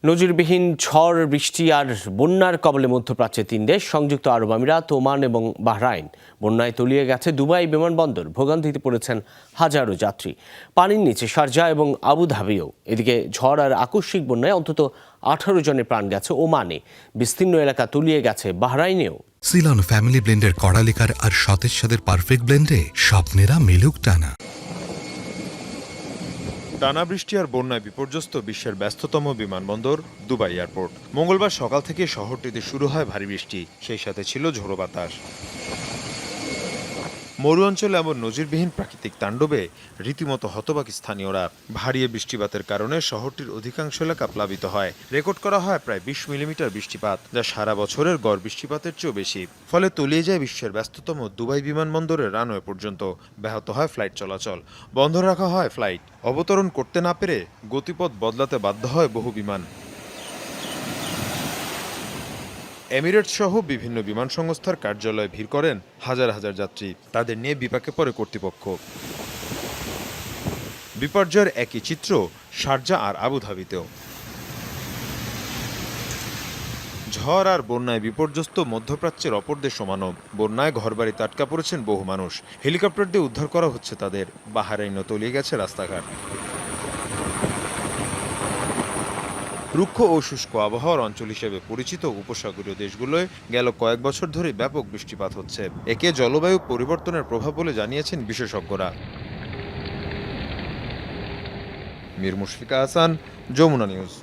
নজিরবিহীন ঝড় বৃষ্টি আর বন্যার কবলে মধ্যপ্রাচ্যে ৩ দেশ সংযুক্ত আরব আমিরাত, ওমান এবং বাহরাইন। বন্যায় তলিয়ে গেছে দুবাই বিমানবন্দর, ভোগান্তিতে পড়েছেন হাজারো যাত্রী। পানির নিচে শারজা এবং আবুধাবিও। এদিকে ঝড় আর আকস্মিক বন্যায় অন্তত 18 জনের প্রাণ গেছে ওমানে। বিস্তীর্ণ এলাকা তলিয়ে গেছে বাহরাইনেও। সিলন ফ্যামিলি ব্লেন্ডের কড়ালিকার আর সতেজ স্বাদের পারফেক্ট ব্লেন্ডে স্বপ্নেরা মিলুক টানা। টানা বৃষ্টি আর বন্যায় বিপর্যস্ত বিশ্বের ব্যস্ততম বিমানবন্দর দুবাই এয়ারপোর্ট। মঙ্গলবার সকাল থেকে শহরটিতে শুরু হয় ভারী বৃষ্টি, সেই সাথে ছিল ঝোড়ো বাতাস। মরু অঞ্চলে এমন নজিরবিহীন প্রাকৃতিক তাণ্ডবে রীতিমতো হতবাক স্থানীয়রা। ভারী বৃষ্টিপাতের কারণে শহরটির অধিকাংশ এলাকা প্লাবিত হয়। রেকর্ড করা হয় প্রায় 20 মিলিমিটার বৃষ্টিপাত, যা সারা বছরের গড় বৃষ্টিপাতের চেয়েও বেশি। ফলে তলিয়ে যায় বিশ্বের ব্যস্ততম দুবাই বিমানবন্দরের রানওয়ে পর্যন্ত। ব্যাহত হয় ফ্লাইট চলাচল, বন্ধ রাখা হয় ফ্লাইট। অবতরণ করতে না পেরে গতিপথ বদলাতে বাধ্য হয় বহু বিমান। এমিরেটস সহ বিভিন্ন বিমান সংস্থার কার্যালয়ে ভিড় করেন হাজার হাজার যাত্রী। তাদের নিয়ে বিপাকে পড়ে কর্তৃপক্ষ। বিপর্যয়ের একই চিত্র শারজা আর আবুধাবিতেও। ঝড় আর বন্যায় বিপর্যস্ত মধ্যপ্রাচ্যের অপর দেশ ওমানও। বন্যায় ঘরবাড়িতে আটকা পড়েছেন বহু মানুষ। হেলিকপ্টার দিয়ে উদ্ধার করা হচ্ছে তাদের। বাহরাইনও তলিয়ে গেছে রাস্তাঘাট। রুক্ষ ও শুষ্ক আবহাওয়ার অঞ্চল হিসেবে পরিচিত উপসাগরীয় দেশগুলোয় গেল কয়েক বছর ধরে ব্যাপক বৃষ্টিপাত হচ্ছে। একে জলবায়ু পরিবর্তনের প্রভাব বলে জানিয়েছেন বিশেষজ্ঞরা। মীর মুশফিকা হাসান, যমুনা নিউজ।